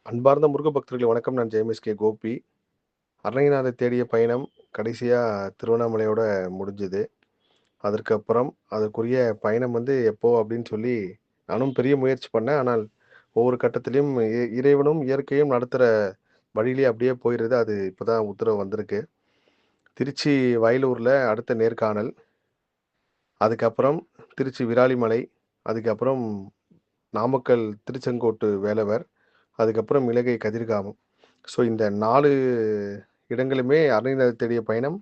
அன்பார்ந்த முருக பக்தர்களே வணக்கம். நான் ஜெயமிஸ் கோபி. அருணகிரிநாதர் தேடிய பயணம் கடைசியா திருவண்ணாமலையோட முடிஞ்சது. அதற்கப்புறம் அதற்குரிய பயணம் எப்போ அப்படின்னு சொல்லி நானும் பெரிய முயற்சி பண்ணேன். ஆனால் ஒவ்வொரு கட்டத்திலயும் இறைவனும், இயற்கையும் நடத்துற வழியிலேயே அப்படியே போயிருது. அது இப்பதான் உத்தரவு வந்திருக்கு. திருச்சி வயலூர்ல அடுத்த நேர்காணல். அதுக்கப்புறம் திருச்சி விராலிமலை. அதுக்கப்புறம் நாமக்கல் திருச்செங்கோட்டு வேலவர். அதுக்கப்புறம் இலங்கை கதிர்காமம். ஸோ இந்த 4 இடங்களுமே அருணகிரிநாதர் தேடிய பயணம்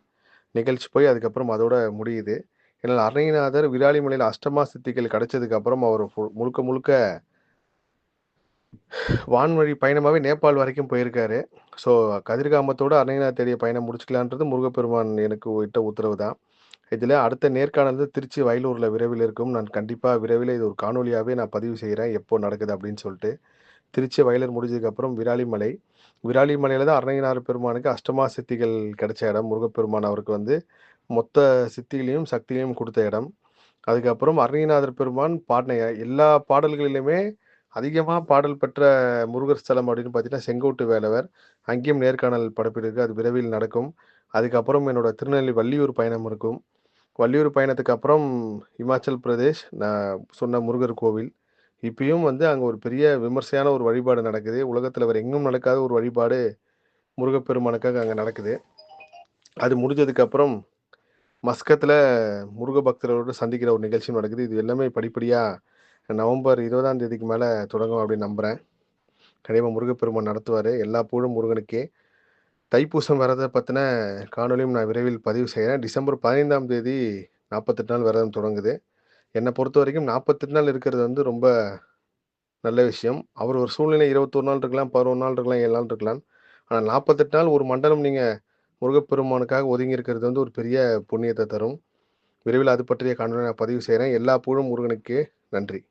நிகழ்ச்சி போய் அதுக்கப்புறம் அதோட முடியுது. ஏன்னா அருணகிரிநாதர் விராலிமலையில அஷ்டமா சித்திகள் கிடைச்சதுக்கு அப்புறம் அவர் முழுக்க முழுக்க வான்வழி பயணமாவே நேபாள் வரைக்கும் போயிருக்காரு. ஸோ கதிர்காமத்தோட அருணகிரிநாதர் தேடிய பயணம் முடிச்சுக்கலான்றது முருகப்பெருமான் எனக்கு இட்ட உத்தரவு தான். இதில அடுத்த நேர்காணல் திருச்சி வயலூர்ல விரைவில் இருக்கும். நான் கண்டிப்பா விரைவில இது ஒரு காணொளியாவே நான் பதிவு செய்றேன். எப்போ நடக்குது அப்படின்னு சொல்ட்டு. திருச்சி வயலூர் முடிஞ்சதுக்கப்புறம் விராலிமலை. விராலிமலையில தான் அருணகிரிநாதர் பெருமானுக்கு அஷ்டமா சித்திகள் கிடைச்ச இடம். முருகப்பெருமான் அவருக்கு மொத்த சித்திகளையும், சக்தியையும் குடுத்த இடம். அதுக்கப்புறம் அருணகிரிநாதர் பெருமான் பாடின எல்லா பாடல்களிலுமே அதிகமா பாடல் பெற்ற முருகர் ஸ்தலம் அப்படின்னு பார்த்தீங்கன்னா, செங்கோட்டு வேலவர். அங்கேயும் நேர்காணல் படப்பிடிப்பு அது விரைவில் நடக்கும். அதுக்கப்புறம் என்னோட திருநெல்வேலி வள்ளியூர் பயணம் இருக்கும். வள்ளியூர் பயணத்துக்கு அப்புறம் இமாச்சல் பிரதேஷ், நான் சொன்ன முருகர் கோவில். இப்பயும் அங்க ஒரு பெரிய விமர்சையான ஒரு வழிபாடு நடக்குது. உலகத்துல வேற எங்கும் நடக்காத ஒரு வழிபாடு முருகப்பெருமானுக்காக அங்க நடக்குது. அது முடிஞ்சதுக்கு அப்புறம் மஸ்கத்ல முருக பக்தர்களோடு சந்திக்கிற ஒரு நிகழ்ச்சி நடக்குது. இது எல்லாமே படிப்படியா நவம்பர் 20ஆம் தேதிக்கு மேல தொடங்கும் அப்படின்னு நம்புறேன். கண்டிப்பா முருகப்பெருமான் நடத்துவாரு. எல்லா புகழும் முருகனுக்கே. தைப்பூசம் விரதத்த பத்தின காணொளியும் நான் விரைவில் பதிவு செய்றேன். டிசம்பர் 15ஆம் தேதி 48 நாள் விரதம் தொடங்குது. என்ன பொறுத்தவரைக்கும் 48 நாள் இருக்கிறது ரொம்ப நல்ல விஷயம். அவர் ஒரு சூழ்நிலை 21 நாள் இருக்கலாம், 11 நாள் இருக்கலாம், 7 நாள் இருக்கலாம். ஆனா 48 நாள் ஒரு மண்டலம் நீங்க முருகப்பெருமானுக்காக ஒதுங்கி இருக்கிறது ஒரு பெரிய புண்ணியத்த தரும். விரைவில் அது பற்றிய காணொளியை நான் பதிவு செய்றேன். எல்லா புகழும் முருகனுக்கே. நன்றி.